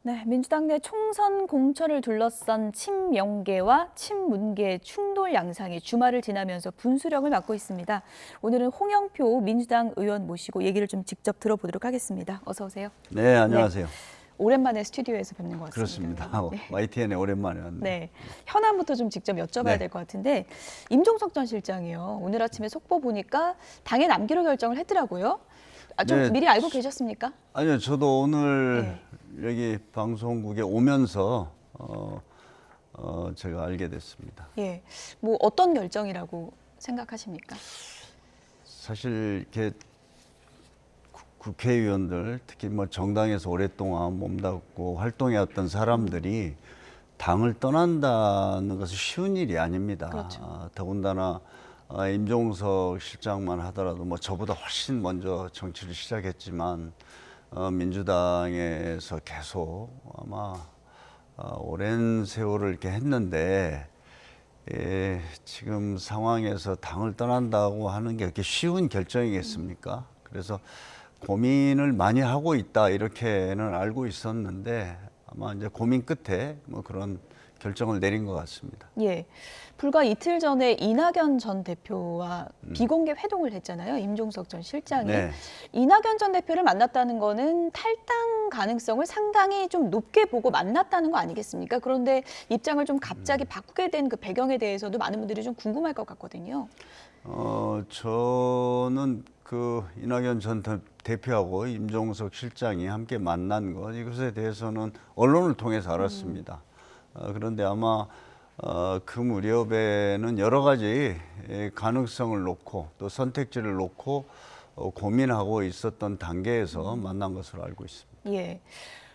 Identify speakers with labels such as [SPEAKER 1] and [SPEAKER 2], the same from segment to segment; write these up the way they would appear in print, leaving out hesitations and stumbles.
[SPEAKER 1] 네, 민주당 내 총선 공천을 둘러싼 친명계와 친문계의 충돌 양상이 주말을 지나면서 분수령을 맞고 있습니다. 오늘은 홍영표 민주당 의원 모시고 얘기를 좀 직접 들어보도록 하겠습니다. 어서 오세요.
[SPEAKER 2] 네, 안녕하세요.
[SPEAKER 1] 오랜만에 스튜디오에서 뵙는 것 같습니다.
[SPEAKER 2] 그렇습니다.
[SPEAKER 1] 네.
[SPEAKER 2] YTN에 오랜만에 왔네요.
[SPEAKER 1] 네, 현안부터 좀 직접 여쭤봐야
[SPEAKER 2] 네.
[SPEAKER 1] 될 것 같은데 임종석 전 실장이요. 오늘 아침에 속보 보니까 당에 남기로 결정을 했더라고요. 좀
[SPEAKER 2] 네.
[SPEAKER 1] 미리 알고 계셨습니까?
[SPEAKER 2] 아니요, 저도 오늘
[SPEAKER 1] 네.
[SPEAKER 2] 여기 방송국에 오면서 제가 알게 됐습니다.
[SPEAKER 1] 예, 뭐 어떤 결정이라고 생각하십니까?
[SPEAKER 2] 사실 이렇게 국회의원들, 특히 뭐 정당에서 오랫동안 몸담고 활동해왔던 사람들이 당을 떠난다는 것은 쉬운 일이 아닙니다.
[SPEAKER 1] 그렇죠.
[SPEAKER 2] 더군다나 임종석 실장만 하더라도 뭐 저보다 훨씬 먼저 정치를 시작했지만 민주당에서 계속 아마 오랜 세월을 이렇게 했는데 지금 상황에서 당을 떠난다고 하는 게 그렇게 쉬운 결정이겠습니까? 그래서 고민을 많이 하고 있다 이렇게는 알고 있었는데 아마 이제 고민 끝에 뭐 그런 결정을 내린 것 같습니다.
[SPEAKER 1] 예, 불과 이틀 전에 이낙연 전 대표와 비공개 회동을 했잖아요. 임종석 전 실장이.
[SPEAKER 2] 네.
[SPEAKER 1] 이낙연 전 대표를 만났다는 거는 탈당 가능성을 상당히 좀 높게 보고 만났다는 거 아니겠습니까? 그런데 입장을 좀 갑자기 바꾸게 된 그 배경에 대해서도 많은 분들이 좀 궁금할 것 같거든요.
[SPEAKER 2] 저는 그 이낙연 전 대표하고 임종석 실장이 함께 만난 것 이것에 대해서는 언론을 통해서 알았습니다. 그런데 아마 그 무렵에는 여러 가지 가능성을 놓고 또 선택지를 놓고 고민하고 있었던 단계에서 만난 것으로 알고 있습니다.
[SPEAKER 1] 예.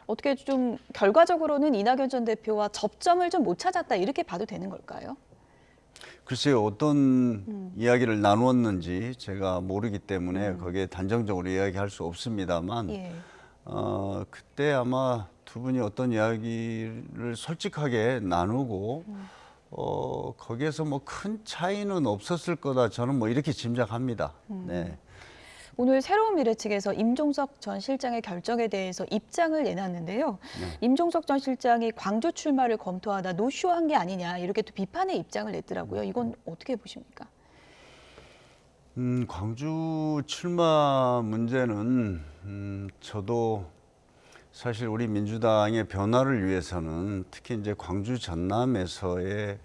[SPEAKER 1] 어떻게 좀 결과적으로는 이낙연 전 대표와 접점을 좀 못 찾았다 이렇게 봐도 되는 걸까요?
[SPEAKER 2] 글쎄요, 어떤 이야기를 나누었는지 제가 모르기 때문에 거기에 단정적으로 이야기할 수 없습니다만
[SPEAKER 1] 예.
[SPEAKER 2] 그때 아마 두 분이 어떤 이야기를 솔직하게 나누고 거기에서 뭐 큰 차이는 없었을 거다 저는 뭐 이렇게 짐작합니다. 네.
[SPEAKER 1] 오늘 새로운 미래 측에서 임종석 전 실장의 결정에 대해서 입장을 내놨는데요. 임종석 전 실장이 광주 출마를 검토하다 노쇼한 게 아니냐 이렇게 또 비판의 입장을 냈더라고요. 이건 어떻게 보십니까?
[SPEAKER 2] 광주 출마 문제는 저도 사실 우리 민주당의 변화를 위해서는 특히 이제 광주 전남에서의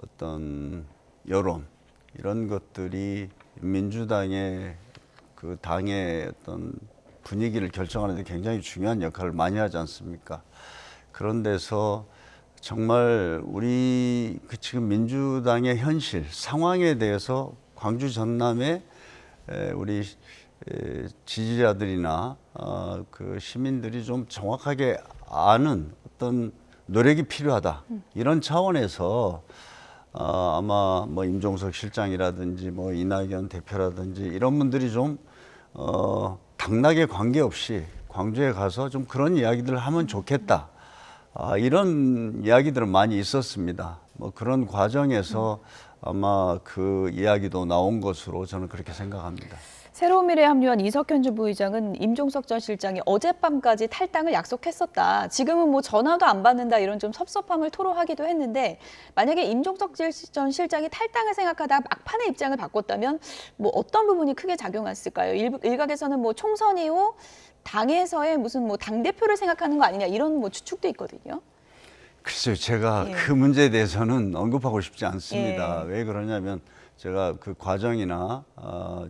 [SPEAKER 2] 어떤 여론 이런 것들이 민주당의 그 당의 어떤 분위기를 결정하는 데 굉장히 중요한 역할을 많이 하지 않습니까? 그런 데서 정말 우리 그 지금 민주당의 현실 상황에 대해서 광주 전남의 우리 지지자들이나 그 시민들이 좀 정확하게 아는 어떤 노력이 필요하다. 이런 차원에서 아마 뭐 임종석 실장이라든지 뭐 이낙연 대표라든지 이런 분들이 좀 당락에 관계없이 광주에 가서 좀 그런 이야기들을 하면 좋겠다. 이런 이야기들은 많이 있었습니다. 뭐 그런 과정에서 아마 그 이야기도 나온 것으로 저는 그렇게 생각합니다.
[SPEAKER 1] 새로운 미래에 합류한 이석현 전 부의장은 임종석 전 실장이 어젯밤까지 탈당을 약속했었다. 지금은 뭐 전화도 안 받는다 이런 좀 섭섭함을 토로하기도 했는데 만약에 임종석 전 실장이 탈당을 생각하다 막판에 입장을 바꿨다면 뭐 어떤 부분이 크게 작용했을까요? 일각에서는 뭐 총선 이후 당에서의 무슨 뭐 당대표를 생각하는 거 아니냐 이런 뭐 추측도 있거든요.
[SPEAKER 2] 글쎄요, 제가
[SPEAKER 1] 예.
[SPEAKER 2] 그 문제에 대해서는 언급하고 싶지 않습니다.
[SPEAKER 1] 예.
[SPEAKER 2] 왜 그러냐면 제가 그 과정이나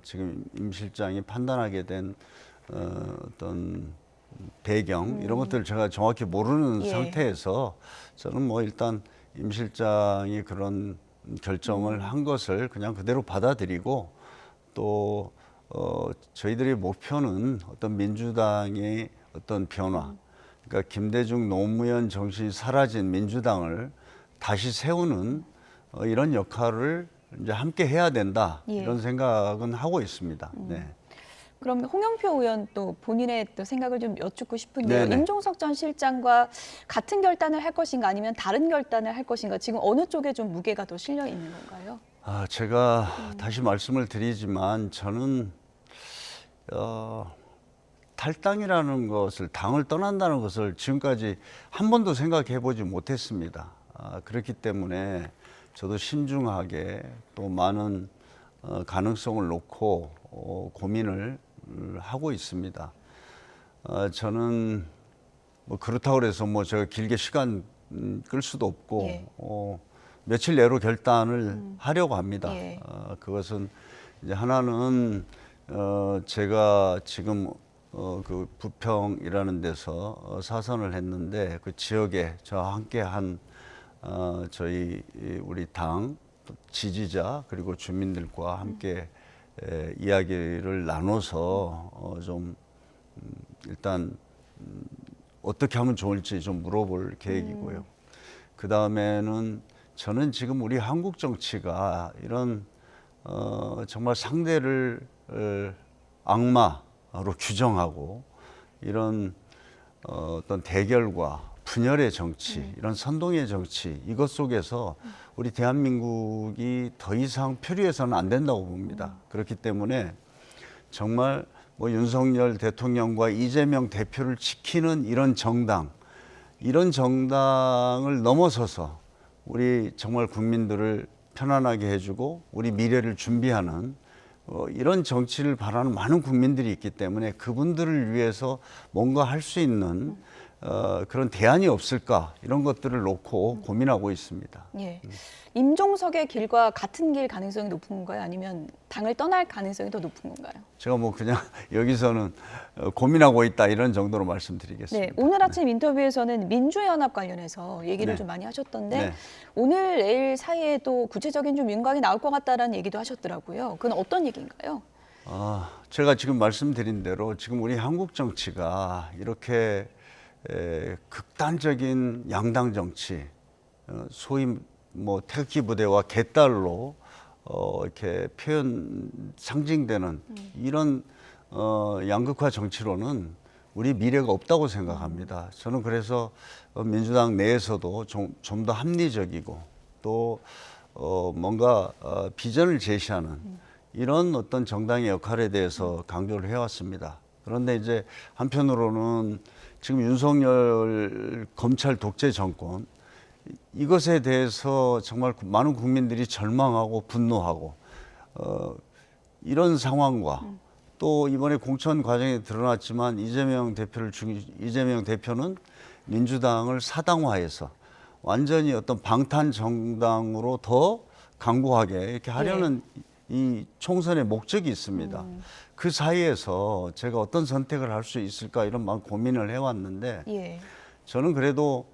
[SPEAKER 2] 지금 임 실장이 판단하게 된 어떤 배경 이런 것들을 제가 정확히 모르는
[SPEAKER 1] 예.
[SPEAKER 2] 상태에서 저는 뭐 일단 임 실장이 그런 결정을 한 것을 그냥 그대로 받아들이고 또 저희들의 목표는 어떤 민주당의 어떤 변화 그러니까 김대중 노무현 정신이 사라진 민주당을 다시 세우는 이런 역할을 이제 함께 해야 된다.
[SPEAKER 1] 예.
[SPEAKER 2] 이런 생각은 하고 있습니다. 네.
[SPEAKER 1] 그럼 홍영표 의원 또 본인의 또 생각을 좀 여쭙고 싶은데요.
[SPEAKER 2] 네네.
[SPEAKER 1] 임종석 전 실장과 같은 결단을 할 것인가 아니면 다른 결단을 할 것인가 지금 어느 쪽에 좀 무게가 더 실려 있는 건가요?
[SPEAKER 2] 제가 다시 말씀을 드리지만 저는 탈당이라는 것을, 당을 떠난다는 것을 지금까지 한 번도 생각해 보지 못했습니다. 그렇기 때문에 저도 신중하게 또 많은 가능성을 놓고 고민을 하고 있습니다. 저는 뭐 그렇다고 해서 뭐 제가 길게 시간 끌 수도 없고
[SPEAKER 1] 예.
[SPEAKER 2] 며칠 내로 결단을 하려고 합니다.
[SPEAKER 1] 예.
[SPEAKER 2] 그것은 이제 하나는 제가 지금 그 부평이라는 데서 사선을 했는데 그 지역에 저와 함께한 저희 우리 당 지지자 그리고 주민들과 함께 이야기를 나눠서 좀 일단 어떻게 하면 좋을지 좀 물어볼 계획이고요. 그 다음에는 저는 지금 우리 한국 정치가 이런 정말 상대를 악마로 규정하고 이런 어떤 대결과 분열의 정치, 이런 선동의 정치, 이것 속에서 우리 대한민국이 더 이상 표류해서는 안 된다고 봅니다. 그렇기 때문에 정말 뭐 윤석열 대통령과 이재명 대표를 지키는 이런 정당을 넘어서서 우리 정말 국민들을 편안하게 해주고 우리 미래를 준비하는 이런 정치를 바라는 많은 국민들이 있기 때문에 그분들을 위해서 뭔가 할 수 있는 그런 대안이 없을까 이런 것들을 놓고 고민하고 있습니다.
[SPEAKER 1] 예. 임종석의 길과 같은 길 가능성이 높은 건가요? 아니면 당을 떠날 가능성이 더 높은 건가요?
[SPEAKER 2] 제가 뭐 그냥 여기서는 고민하고 있다 이런 정도로 말씀드리겠습니다.
[SPEAKER 1] 네, 오늘 아침 인터뷰에서는 민주연합 관련해서 얘기를
[SPEAKER 2] 네.
[SPEAKER 1] 좀 많이 하셨던데
[SPEAKER 2] 네.
[SPEAKER 1] 오늘 내일 사이에도 구체적인 좀 윤곽이 나올 것 같다라는 얘기도 하셨더라고요. 그건 어떤 얘기인가요?
[SPEAKER 2] 제가 지금 말씀드린 대로 지금 우리 한국 정치가 이렇게 극단적인 양당 정치, 소위 뭐 태극기 부대와 개딸로 이렇게 상징되는 이런 양극화 정치로는 우리 미래가 없다고 생각합니다. 저는 그래서 민주당 내에서도 좀 더 합리적이고 또 뭔가 비전을 제시하는 이런 어떤 정당의 역할에 대해서 강조를 해왔습니다. 그런데 이제 한편으로는 지금 윤석열 검찰 독재 정권 이것에 대해서 정말 많은 국민들이 절망하고 분노하고 이런 상황과 또 이번에 공천 과정에 드러났지만 이재명 대표는 민주당을 사당화해서 완전히 어떤 방탄 정당으로 더 강고하게 이렇게 하려는 이 총선의 목적이 있습니다. 그 사이에서 제가 어떤 선택을 할 수 있을까 이런 고민을 해왔는데
[SPEAKER 1] 예.
[SPEAKER 2] 저는 그래도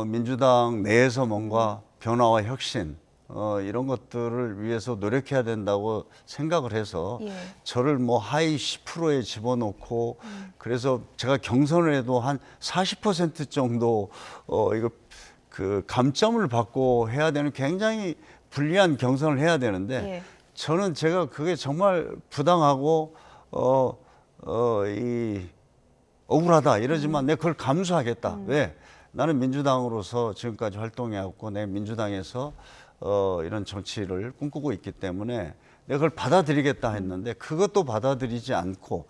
[SPEAKER 2] 민주당 내에서 뭔가 변화와 혁신 이런 것들을 위해서 노력해야 된다고 생각을 해서
[SPEAKER 1] 예.
[SPEAKER 2] 저를 뭐 하위 10%에 집어넣고 그래서 제가 경선을 해도 한 40% 정도 이거 그 감점을 받고 해야 되는 굉장히 불리한 경선을 해야 되는데
[SPEAKER 1] 예.
[SPEAKER 2] 저는 제가 그게 정말 부당하고 억울하다 이러지만 내가 그걸 감수하겠다. 왜? 나는 민주당으로서 지금까지 활동해왔고 내 민주당에서 이런 정치를 꿈꾸고 있기 때문에 내가 그걸 받아들이겠다 했는데 그것도 받아들이지 않고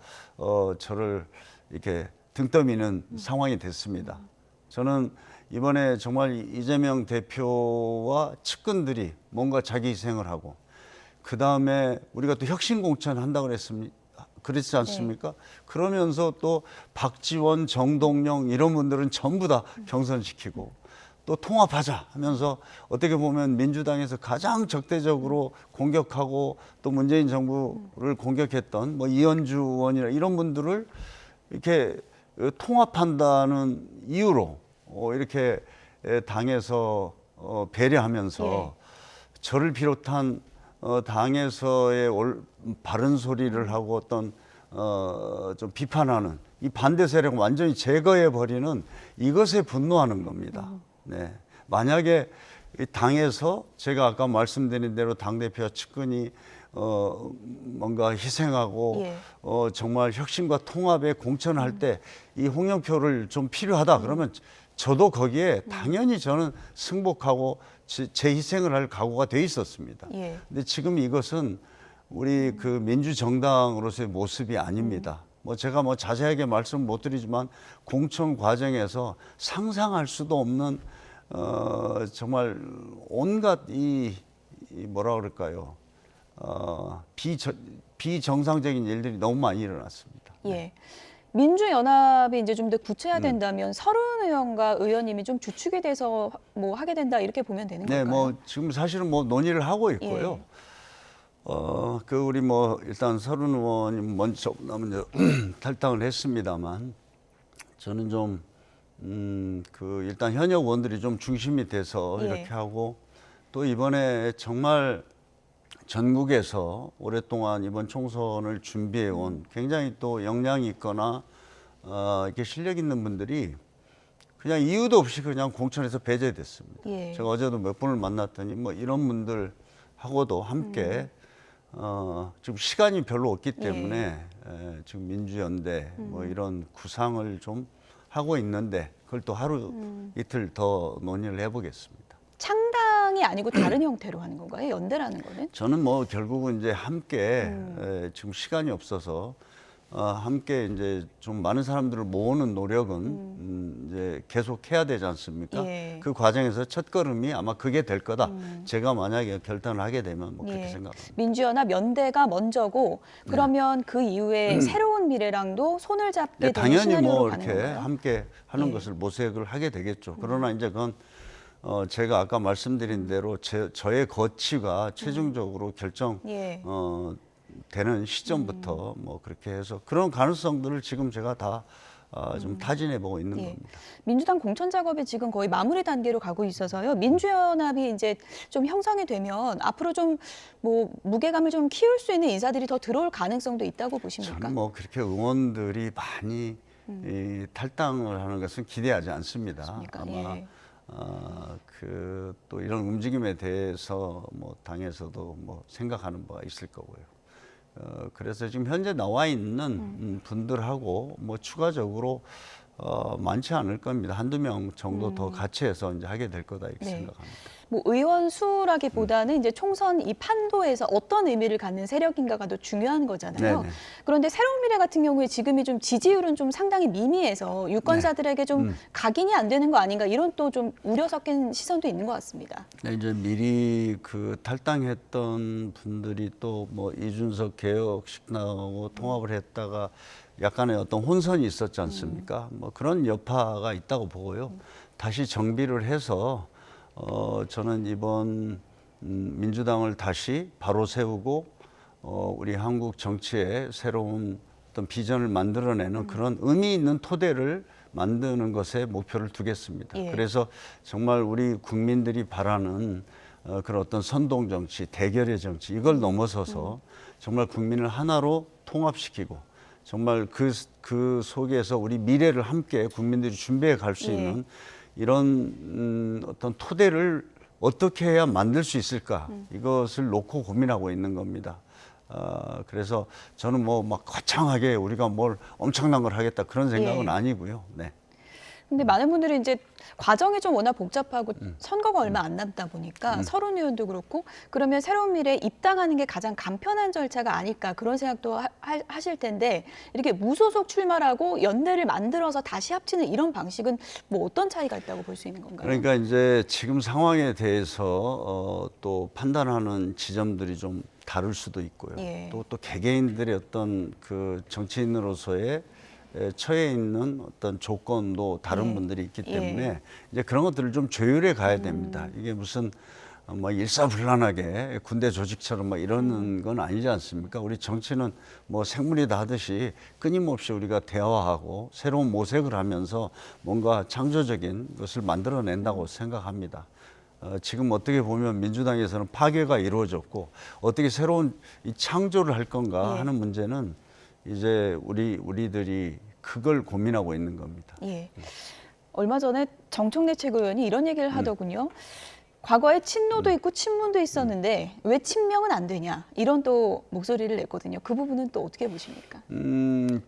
[SPEAKER 2] 저를 이렇게 등 떠미는 상황이 됐습니다. 저는 이번에 정말 이재명 대표와 측근들이 뭔가 자기 희생을 하고 그 다음에 우리가 또 혁신공천 한다고 그랬지 않습니까? 그러면서 또 박지원, 정동영 이런 분들은 전부 다 경선시키고 또 통합하자 하면서 어떻게 보면 민주당에서 가장 적대적으로 공격하고 또 문재인 정부를 공격했던 뭐 이현주 의원이나 이런 분들을 이렇게 통합한다는 이유로 이렇게 당에서 배려하면서 저를 비롯한 당에서의 바른 소리를 하고 어떤 좀 비판하는 이 반대 세력을 완전히 제거해 버리는 이것에 분노하는 겁니다. 네. 만약에 이 당에서 제가 아까 말씀드린 대로 당 대표와 측근이 뭔가 희생하고 정말 혁신과 통합에 공천할 때 이 홍영표를 좀 필요하다 그러면 저도 거기에 당연히 저는 승복하고 제 희생을 할 각오가 돼 있었습니다. 근데 지금 이것은 우리 그 민주정당으로서의 모습이 아닙니다. 뭐 제가 뭐 자세하게 말씀 못 드리지만 공천 과정에서 상상할 수도 없는 정말 온갖 이 뭐라 그럴까요? 비정상적인 일들이 너무 많이 일어났습니다.
[SPEAKER 1] 예. 민주연합이 이제 좀 더 구체화된다면 서른 의원과 의원님이 좀 주축이 돼서 뭐 하게 된다 이렇게 보면 되는
[SPEAKER 2] 네,
[SPEAKER 1] 건가요?
[SPEAKER 2] 뭐 지금 사실은 뭐 논의를 하고 있고요. 그 우리 뭐 일단 서른 의원이 먼저 나면 탈당을 했습니다만 저는 좀 그 일단 현역 의원들이 좀 중심이 돼서
[SPEAKER 1] 예.
[SPEAKER 2] 이렇게 하고 또 이번에 정말 전국에서 오랫동안 이번 총선을 준비해 온 굉장히 또 역량이 있거나 이렇게 실력 있는 분들이 그냥 이유도 없이 그냥 공천에서 배제됐습니다.
[SPEAKER 1] 예.
[SPEAKER 2] 제가 어제도 몇 분을 만났더니 뭐 이런 분들하고도 함께 지금 시간이 별로 없기 때문에 지금 민주연대 뭐 이런 구상을 좀 하고 있는데 그걸 또 하루 이틀 더 논의를 해보겠습니다.
[SPEAKER 1] 창당이 아니고 다른 형태로 하는 건가요? 연대라는 거는?
[SPEAKER 2] 저는 뭐 결국은 이제 함께 지금 시간이 없어서 함께 이제 좀 많은 사람들을 모으는 노력은 이제 계속 해야 되지 않습니까?
[SPEAKER 1] 예.
[SPEAKER 2] 그 과정에서 첫 걸음이 아마 그게 될 거다. 제가 만약에 결단을 하게 되면 뭐 그렇게
[SPEAKER 1] 예.
[SPEAKER 2] 생각합니다.
[SPEAKER 1] 민주연합 연대가 먼저고 그러면 그 이후에 새로운 미래랑도 손을 잡게
[SPEAKER 2] 네,
[SPEAKER 1] 되는
[SPEAKER 2] 당연히
[SPEAKER 1] 시나리오로
[SPEAKER 2] 뭐
[SPEAKER 1] 가는
[SPEAKER 2] 이렇게
[SPEAKER 1] 건가요?
[SPEAKER 2] 함께 하는
[SPEAKER 1] 예.
[SPEAKER 2] 것을 모색을 하게 되겠죠. 그러나 이제 그건 제가 아까 말씀드린 대로 저의 거취가 최종적으로 결정
[SPEAKER 1] 예.
[SPEAKER 2] 되는 시점부터 뭐 그렇게 해서 그런 가능성들을 지금 제가 다 좀 타진해 보고 있는
[SPEAKER 1] 예.
[SPEAKER 2] 겁니다.
[SPEAKER 1] 민주당 공천 작업이 지금 거의 마무리 단계로 가고 있어서요. 민주연합이 이제 좀 형성이 되면 앞으로 좀 뭐 무게감을 좀 키울 수 있는 인사들이 더 들어올 가능성도 있다고 보십니까?
[SPEAKER 2] 저는 뭐 그렇게 의원들이 많이 이 탈당을 하는 것은 기대하지 않습니다.
[SPEAKER 1] 그렇습니까?
[SPEAKER 2] 아마
[SPEAKER 1] 예.
[SPEAKER 2] 그 또 이런 움직임에 대해서 뭐 당에서도 뭐 생각하는 바가 있을 거고요. 그래서 지금 현재 나와 있는 분들하고 뭐 추가적으로 많지 않을 겁니다. 한두 명 정도 더 같이 해서 이제 하게 될 거다 이렇게
[SPEAKER 1] 네.
[SPEAKER 2] 생각합니다.
[SPEAKER 1] 뭐 의원 수라기보다는 이제 총선 이 판도에서 어떤 의미를 갖는 세력인가가 더 중요한 거잖아요.
[SPEAKER 2] 네네.
[SPEAKER 1] 그런데 새로운 미래 같은 경우에 지금이 좀 지지율은 좀 상당히 미미해서 유권자들에게 좀 각인이 안 되는 거 아닌가 이런 또 좀 우려 섞인 시선도 있는 것 같습니다.
[SPEAKER 2] 네, 이제 미리 그 탈당했던 분들이 또 뭐 이준석 개혁식 나오고 통합을 했다가 약간의 어떤 혼선이 있었지 않습니까? 뭐 그런 여파가 있다고 보고요. 다시 정비를 해서 저는 이번 민주당을 다시 바로 세우고 우리 한국 정치의 새로운 어떤 비전을 만들어내는 그런 의미 있는 토대를 만드는 것에 목표를 두겠습니다.
[SPEAKER 1] 예.
[SPEAKER 2] 그래서 정말 우리 국민들이 바라는 그런 어떤 선동 정치, 대결의 정치 이걸 넘어서서 정말 국민을 하나로 통합시키고 정말 그 속에서 우리 미래를 함께 국민들이 준비해 갈 수
[SPEAKER 1] 예.
[SPEAKER 2] 있는 이런 어떤 토대를 어떻게 해야 만들 수 있을까 이것을 놓고 고민하고 있는 겁니다. 그래서 저는 뭐 막 거창하게 우리가 뭘 엄청난 걸 하겠다 그런 생각은
[SPEAKER 1] 예.
[SPEAKER 2] 아니고요. 네.
[SPEAKER 1] 근데 많은 분들이 이제 과정이 좀 워낙 복잡하고 선거가 얼마 안 남다 보니까 서른 의원도 그렇고 그러면 새로운 미래에 입당하는 게 가장 간편한 절차가 아닐까 그런 생각도 하실 텐데 이렇게 무소속 출마라고 연대를 만들어서 다시 합치는 이런 방식은 뭐 어떤 차이가 있다고 볼 수 있는 건가요?
[SPEAKER 2] 그러니까 이제 지금 상황에 대해서 또 판단하는 지점들이 좀 다를 수도 있고요.
[SPEAKER 1] 예.
[SPEAKER 2] 또 개개인들의 어떤 그 정치인으로서의 처해 있는 어떤 조건도 다른
[SPEAKER 1] 예.
[SPEAKER 2] 분들이 있기
[SPEAKER 1] 예.
[SPEAKER 2] 때문에 이제 그런 것들을 좀 조율해 가야 됩니다. 이게 무슨 뭐 일사불란하게 군대 조직처럼 막 이러는 건 아니지 않습니까? 우리 정치는 뭐 생물이다 하듯이 끊임없이 우리가 대화하고 새로운 모색을 하면서 뭔가 창조적인 것을 만들어낸다고 생각합니다. 지금 어떻게 보면 민주당에서는 파괴가 이루어졌고 어떻게 새로운 이 창조를 할 건가
[SPEAKER 1] 예.
[SPEAKER 2] 하는 문제는 이제 우리들이 그걸 고민하고 있는 겁니다.
[SPEAKER 1] 예. 얼마 전에 정청래 최고위원이 이런 얘기를 하더군요. 과거에 친노도 있고 친문도 있었는데 왜 친명은 안 되냐 이런 또 목소리를 냈거든요. 그 부분은 또 어떻게 보십니까?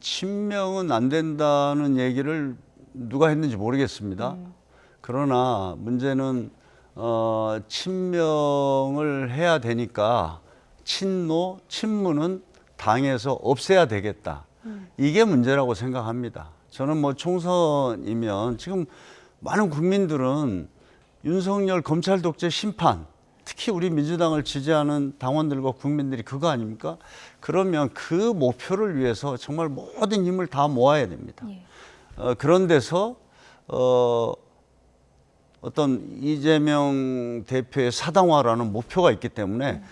[SPEAKER 2] 친명은 안 된다는 얘기를 누가 했는지 모르겠습니다. 그러나 문제는 친명을 해야 되니까 친노, 친문은 당에서 없애야 되겠다. 이게 문제라고 생각합니다. 저는 뭐 총선이면 지금 많은 국민들은 윤석열 검찰 독재 심판, 특히 우리 민주당을 지지하는 당원들과 국민들이 그거 아닙니까? 그러면 그 목표를 위해서 정말 모든 힘을 다 모아야 됩니다.
[SPEAKER 1] 예.
[SPEAKER 2] 그런 데서 어떤 이재명 대표의 사당화라는 목표가 있기 때문에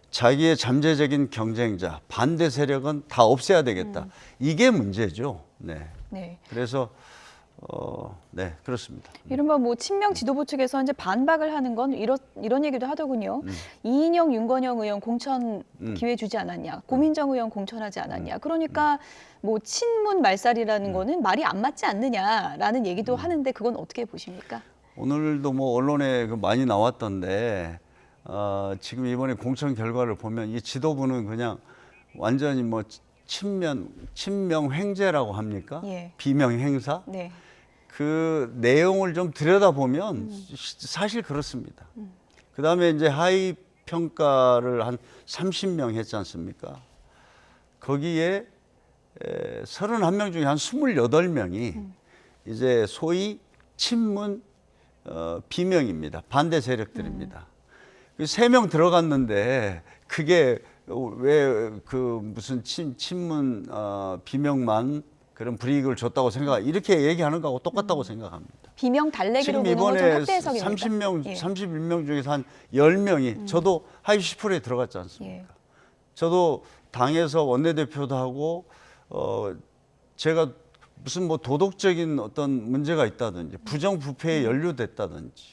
[SPEAKER 2] 자기의 잠재적인 경쟁자, 반대 세력은 다 없애야 되겠다. 이게 문제죠. 네.
[SPEAKER 1] 네.
[SPEAKER 2] 그래서 네, 그렇습니다.
[SPEAKER 1] 이른바 뭐 친명 지도부 측에서 이제 반박을 하는 건 이런 얘기도 하더군요. 이인영, 윤건영 의원 공천 기회 주지 않았냐, 고민정 의원 공천하지 않았냐. 그러니까 뭐 친문 말살이라는 거는 말이 안 맞지 않느냐라는 얘기도 하는데 그건 어떻게 보십니까?
[SPEAKER 2] 오늘도 뭐 언론에 많이 나왔던데 지금 이번에 공천 결과를 보면 이 지도부는 그냥 완전히 뭐 친명 횡재라고 합니까?
[SPEAKER 1] 예.
[SPEAKER 2] 비명 행사?
[SPEAKER 1] 네.
[SPEAKER 2] 그 내용을 좀 들여다보면 사실 그렇습니다. 그다음에 이제 하위 평가를 한 30명 했지 않습니까? 거기에 31명 중에 한 28명이 이제 소위 친문 비명입니다. 반대 세력들입니다. 3명 들어갔는데 그게 왜 그 무슨 친문 비명만 그런 불이익을 줬다고 이렇게 얘기하는 거하고 똑같다고 생각합니다.
[SPEAKER 1] 비명 달래기로
[SPEAKER 2] 지금
[SPEAKER 1] 보는 건 좀
[SPEAKER 2] 이번에
[SPEAKER 1] 확대 해석입니다.
[SPEAKER 2] 30명,
[SPEAKER 1] 예.
[SPEAKER 2] 31명 중에서 한 10명이 저도 하위 10%에 들어갔지 않습니까?
[SPEAKER 1] 예.
[SPEAKER 2] 저도 당에서 원내대표도 하고 제가 무슨 뭐 도덕적인 어떤 문제가 있다든지 부정부패에 연루됐다든지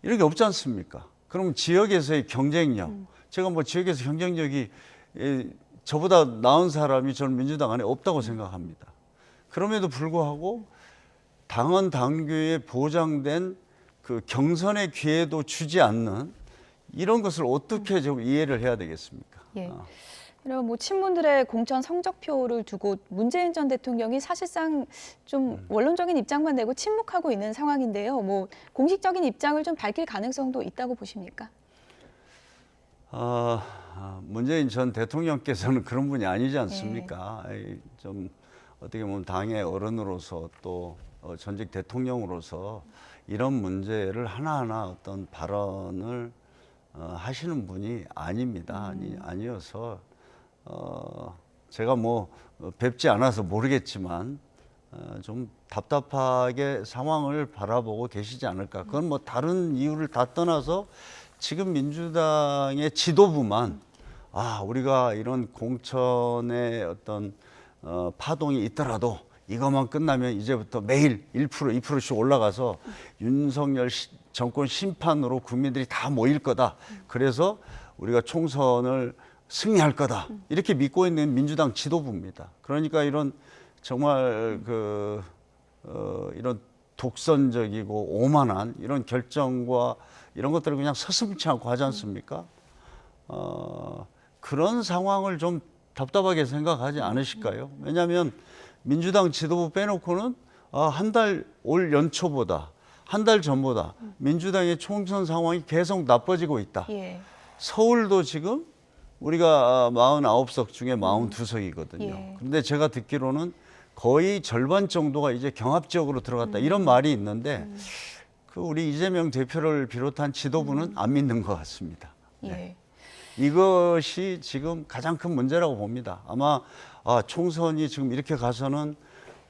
[SPEAKER 2] 이런 게 없지 않습니까? 그럼 지역에서의 경쟁력, 제가 뭐 지역에서 경쟁력이 저보다 나은 사람이 저는 민주당 안에 없다고 생각합니다. 그럼에도 불구하고 당원 당규에 보장된 그 경선의 기회도 주지 않는 이런 것을 어떻게 좀 이해를 해야 되겠습니까?
[SPEAKER 1] 예. 그럼 뭐 친문들의 공천 성적표를 두고 문재인 전 대통령이 사실상 좀 원론적인 입장만 내고 침묵하고 있는 상황인데요. 뭐 공식적인 입장을 좀 밝힐 가능성도 있다고 보십니까?
[SPEAKER 2] 문재인 전 대통령께서는 그런 분이 아니지 않습니까? 좀 어떻게 보면 당의 어른으로서 또 전직 대통령으로서 이런 문제를 하나하나 어떤 발언을 하시는 분이 아닙니다. 아니어서 제가 뭐 뵙지 않아서 모르겠지만 좀 답답하게 상황을 바라보고 계시지 않을까. 그건 뭐 다른 이유를 다 떠나서 지금 민주당의 지도부만 우리가 이런 공천의 어떤 파동이 있더라도 이것만 끝나면 이제부터 매일 1%, 2%씩 올라가서 윤석열 정권 심판으로 국민들이 다 모일 거다. 그래서 우리가 총선을 승리할 거다. 이렇게 믿고 있는 민주당 지도부입니다. 그러니까 이런 정말 이런 독선적이고 오만한 이런 결정과 이런 것들을 그냥 서슴지 않고 하지 않습니까? 그런 상황을 좀 답답하게 생각하지 않으실까요? 왜냐하면 민주당 지도부 빼놓고는 올 연초보다 한 달 전보다 민주당의 총선 상황이 계속 나빠지고 있다.
[SPEAKER 1] 예.
[SPEAKER 2] 서울도 지금 우리가 49석 중에 42석이거든요.
[SPEAKER 1] 예.
[SPEAKER 2] 그런데 제가 듣기로는 거의 절반 정도가 이제 경합 지역으로 들어갔다. 이런 말이 있는데 그 우리 이재명 대표를 비롯한 지도부는 안 믿는 것 같습니다.
[SPEAKER 1] 예.
[SPEAKER 2] 네. 이것이 지금 가장 큰 문제라고 봅니다. 아마 총선이 지금 이렇게 가서는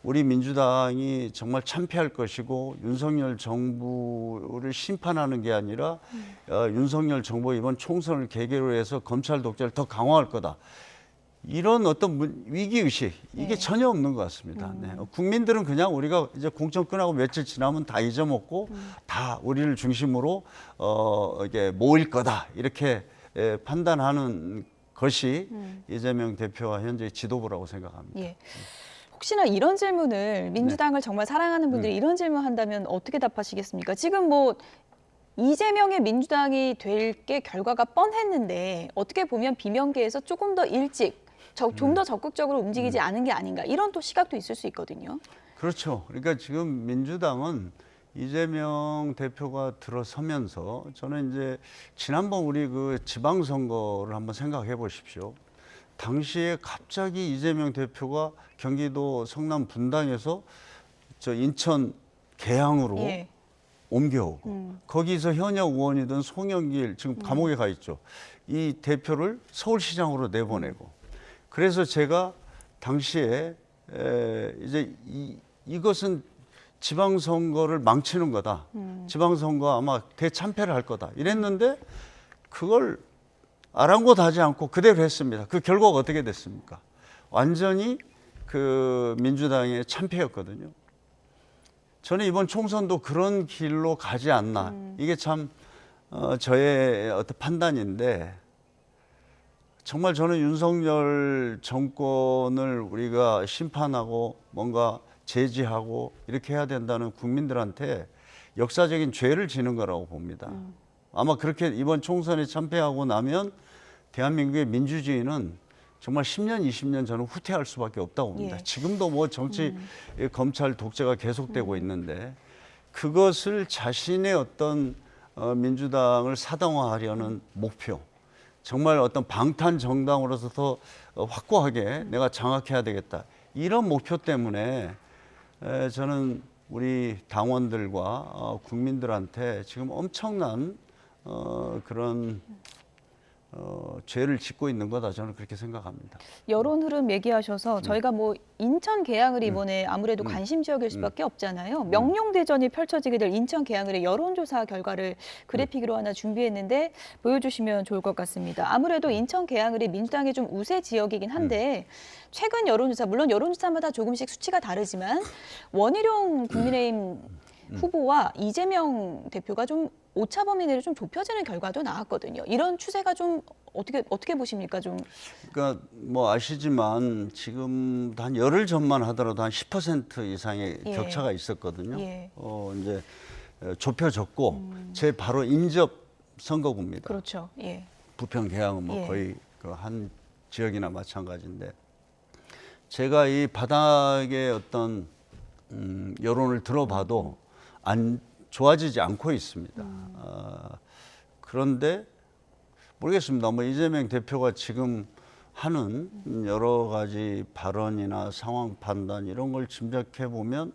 [SPEAKER 2] 우리 민주당이 정말 참패할 것이고 윤석열 정부를 심판하는 게 아니라 윤석열 정부 이번 총선을 계기로 해서 검찰 독재를 더 강화할 거다. 이런 어떤 위기의식 이게
[SPEAKER 1] 네.
[SPEAKER 2] 전혀 없는 것 같습니다. 네. 국민들은 그냥 우리가 이제 공천 끝나고 며칠 지나면 다 잊어먹고 다 우리를 중심으로 이게 모일 거다 이렇게 판단하는 것이 이재명 대표와 현재 지도부라고 생각합니다.
[SPEAKER 1] 예. 혹시나 이런 질문을 민주당을 정말 사랑하는 분들이 이런 질문 한다면 어떻게 답하시겠습니까? 지금 뭐 이재명의 민주당이 될 게 결과가 뻔했는데 어떻게 보면 비명계에서 조금 더 일찍 좀 더 적극적으로 움직이지 않은 게 아닌가 이런 또 시각도 있을 수 있거든요.
[SPEAKER 2] 그렇죠. 그러니까 지금 민주당은 이재명 대표가 들어서면서 저는 이제 지난번 우리 그 지방선거를 한번 생각해 보십시오. 당시에 갑자기 이재명 대표가 경기도 성남 분당에서 저 인천 계양으로
[SPEAKER 1] 예.
[SPEAKER 2] 옮겨오고 거기서 현역 의원이던 송영길 지금 감옥에 가 있죠. 이 대표를 서울시장으로 내보내고 그래서 제가 당시에 이제 이것은 지방선거를 망치는 거다. 지방선거 아마 대참패를 할 거다. 이랬는데 그걸 아랑곳하지 않고 그대로 했습니다. 그 결과가 어떻게 됐습니까? 완전히 그 민주당의 참패였거든요. 저는 이번 총선도 그런 길로 가지 않나. 이게 참 저의 어떤 판단인데 정말 저는 윤석열 정권을 우리가 심판하고 뭔가 제지하고 이렇게 해야 된다는 국민들한테 역사적인 죄를 지는 거라고 봅니다. 아마 그렇게 이번 총선에 참패하고 나면 대한민국의 민주주의는 정말 10년, 20년 저는 후퇴할 수밖에 없다고 봅니다.
[SPEAKER 1] 예.
[SPEAKER 2] 지금도 뭐 정치, 검찰 독재가 계속되고 있는데 그것을 자신의 어떤 민주당을 사당화하려는 목표, 정말 어떤 방탄 정당으로서 더 확고하게 내가 장악해야 되겠다. 이런 목표 때문에 저는 우리 당원들과 국민들한테 지금 엄청난 그런 죄를 짓고 있는 거다 저는 그렇게 생각합니다.
[SPEAKER 1] 여론 흐름 얘기하셔서 저희가 뭐 인천 계양을 이번에 아무래도 관심 지역일 수밖에 없잖아요. 명령 대전이 펼쳐지게 될 인천 계양을의 여론조사 결과를 그래픽으로 하나 준비했는데 보여주시면 좋을 것 같습니다. 아무래도 인천 계양을이 민주당의 좀 우세 지역이긴 한데 최근 여론조사 물론 여론조사마다 조금씩 수치가 다르지만 원희룡 국민의힘 후보와 이재명 대표가 좀 오차 범위 내로 좀 좁혀지는 결과도 나왔거든요. 이런 추세가 좀 어떻게 보십니까? 좀
[SPEAKER 2] 그러니까 뭐 아시지만 지금 한 열흘 전만 하더라도 한 10% 이상의
[SPEAKER 1] 예.
[SPEAKER 2] 격차가 있었거든요.
[SPEAKER 1] 예.
[SPEAKER 2] 이제 좁혀졌고 제 바로 인접 선거구입니다.
[SPEAKER 1] 그렇죠. 예.
[SPEAKER 2] 부평 계양은 뭐
[SPEAKER 1] 예.
[SPEAKER 2] 거의 그 한 지역이나 마찬가지인데 제가 이 바닥의 어떤 여론을 들어봐도 안 좋아지지 않고 있습니다. 그런데 모르겠습니다. 뭐 이재명 대표가 지금 하는 여러 가지 발언이나 상황 판단 이런 걸 짐작해 보면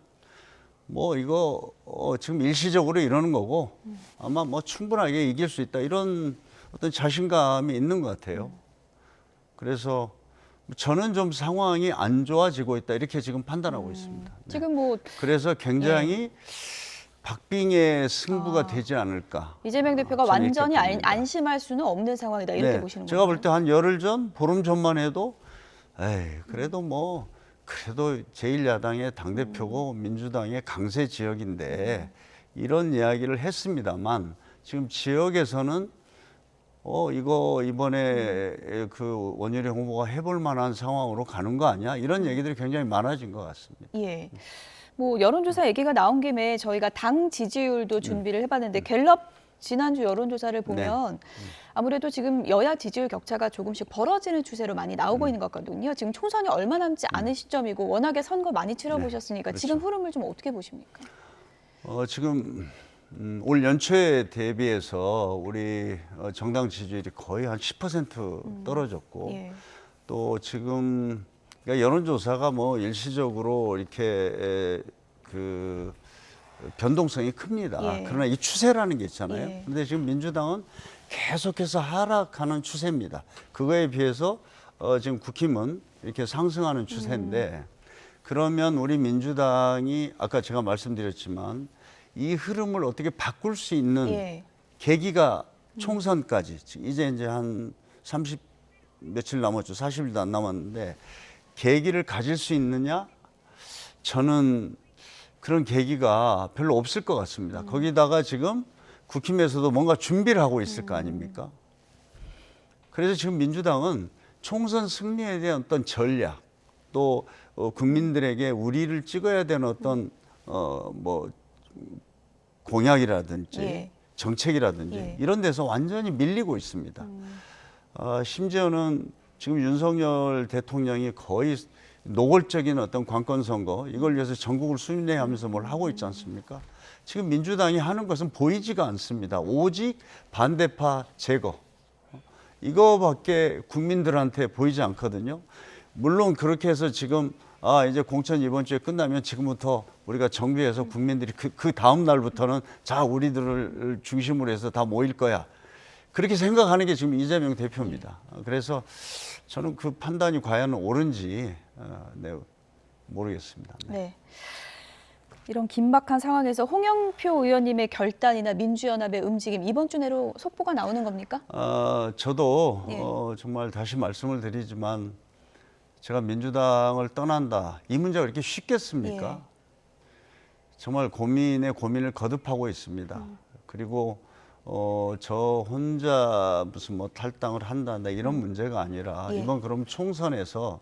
[SPEAKER 2] 뭐 이거 지금 일시적으로 이러는 거고 아마 뭐 충분하게 이길 수 있다 이런 어떤 자신감이 있는 것 같아요. 그래서 저는 좀 상황이 안 좋아지고 있다 이렇게 지금 판단하고 있습니다. 네.
[SPEAKER 1] 지금 뭐
[SPEAKER 2] 그래서 굉장히 박빙의 승부가 되지 않을까.
[SPEAKER 1] 이재명 대표가
[SPEAKER 2] 저는
[SPEAKER 1] 완전히
[SPEAKER 2] 이렇게 봅니다.
[SPEAKER 1] 안심할 수는 없는 상황이다 이렇게 보시는 거예요.
[SPEAKER 2] 제가 볼 때 한 열흘 전, 보름 전만 해도 그래도 뭐 그래도 제1야당의 당대표고 민주당의 강세 지역인데 이런 이야기를 했습니다만 지금 지역에서는 이거 이번에 그 원희룡 후보가 해볼 만한 상황으로 가는 거 아니야? 이런 얘기들이 굉장히 많아진 것 같습니다.
[SPEAKER 1] 예. 뭐 여론조사 얘기가 나온 김에 저희가 당 지지율도 준비를 해봤는데 갤럽 지난주 여론조사를 보면 아무래도 지금 여야 지지율 격차가 조금씩 벌어지는 추세로 많이 나오고 있는 것 같거든요. 지금 총선이 얼마 남지 않은 시점이고 워낙에 선거 많이 치러보셨으니까
[SPEAKER 2] 그렇죠.
[SPEAKER 1] 지금 흐름을 좀 어떻게 보십니까?
[SPEAKER 2] 지금 올 연초에 대비해서 우리 정당 지지율이 거의 한 10% 떨어졌고
[SPEAKER 1] 예.
[SPEAKER 2] 또 지금 그러니까 여론조사가 뭐 일시적으로 이렇게 그 변동성이 큽니다.
[SPEAKER 1] 예.
[SPEAKER 2] 그러나 이 추세라는 게 있잖아요.
[SPEAKER 1] 예.
[SPEAKER 2] 그런데 지금 민주당은 계속해서 하락하는 추세입니다. 그거에 비해서 지금 국힘은 이렇게 상승하는 추세인데 그러면 우리 민주당이 아까 제가 말씀드렸지만 이 흐름을 어떻게 바꿀 수 있는
[SPEAKER 1] 예.
[SPEAKER 2] 계기가 총선까지 이제 한 30 며칠 남았죠. 40일도 안 남았는데 계기를 가질 수 있느냐? 저는 그런 계기가 별로 없을 것 같습니다. 거기다가 지금 국힘에서도 뭔가 준비를 하고 있을 거 아닙니까? 그래서 지금 민주당은 총선 승리에 대한 어떤 전략 또 국민들에게 우리를 찍어야 되는 어떤 뭐 공약이라든지
[SPEAKER 1] 예.
[SPEAKER 2] 정책이라든지
[SPEAKER 1] 예.
[SPEAKER 2] 이런 데서 완전히 밀리고 있습니다. 심지어는 지금 윤석열 대통령이 거의 노골적인 어떤 관권 선거 이걸 위해서 전국을 순회하면서 뭘 하고 있지 않습니까? 지금 민주당이 하는 것은 보이지가 않습니다. 오직 반대파 제거 이거밖에 국민들한테 보이지 않거든요. 물론 그렇게 해서 지금 이제 공천 이번 주에 끝나면 지금부터 우리가 정비해서 국민들이 그 다음 날부터는 자 우리들을 중심으로 해서 다 모일 거야. 그렇게 생각하는 게 지금 이재명 대표입니다. 그래서 저는 그 판단이 과연 옳은지 네, 모르겠습니다. 네.
[SPEAKER 1] 네. 이런 긴박한 상황에서 홍영표 의원님의 결단이나 민주연합의 움직임 이번 주 내로 속보가 나오는 겁니까?
[SPEAKER 2] 저도
[SPEAKER 1] 예.
[SPEAKER 2] 정말 다시 말씀을 드리지만 제가 민주당을 떠난다 이 문제가 그렇게 쉽겠습니까?
[SPEAKER 1] 예.
[SPEAKER 2] 정말 고민에 고민을 거듭하고 있습니다. 그리고 저 혼자 무슨 뭐 탈당을 한다 이런 문제가 아니라
[SPEAKER 1] 예.
[SPEAKER 2] 이번 그럼 총선에서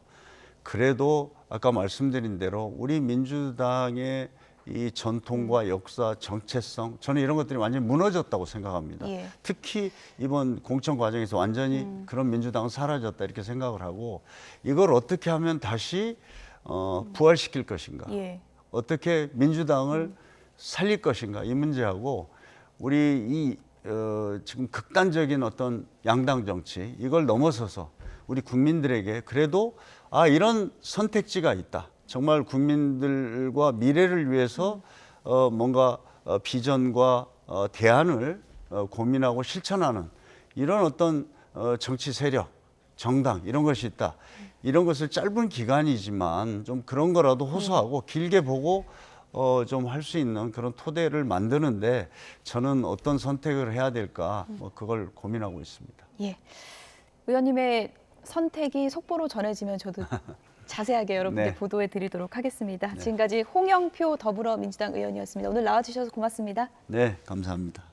[SPEAKER 2] 그래도 아까 말씀드린 대로 우리 민주당의 이 전통과 역사, 정체성 저는 이런 것들이 완전히 무너졌다고 생각합니다.
[SPEAKER 1] 예.
[SPEAKER 2] 특히 이번 공천 과정에서 완전히 그런 민주당은 사라졌다 이렇게 생각을 하고 이걸 어떻게 하면 다시 부활시킬 것인가
[SPEAKER 1] 예.
[SPEAKER 2] 어떻게 민주당을 살릴 것인가 이 문제하고 우리 이 지금 극단적인 어떤 양당 정치 이걸 넘어서서 우리 국민들에게 그래도 이런 선택지가 있다. 정말 국민들과 미래를 위해서 뭔가 비전과 대안을 고민하고 실천하는 이런 어떤 정치 세력, 정당 이런 것이 있다. 이런 것을 짧은 기간이지만 좀 그런 거라도 호소하고 길게 보고 좀 할 수 있는 그런 토대를 만드는데 저는 어떤 선택을 해야 될까 그걸 고민하고 있습니다.
[SPEAKER 1] 예. 의원님의 선택이 속보로 전해지면 저도 자세하게 여러분께
[SPEAKER 2] 네.
[SPEAKER 1] 보도해 드리도록 하겠습니다. 지금까지 홍영표 더불어민주당 의원이었습니다. 오늘 나와주셔서 고맙습니다.
[SPEAKER 2] 네, 감사합니다.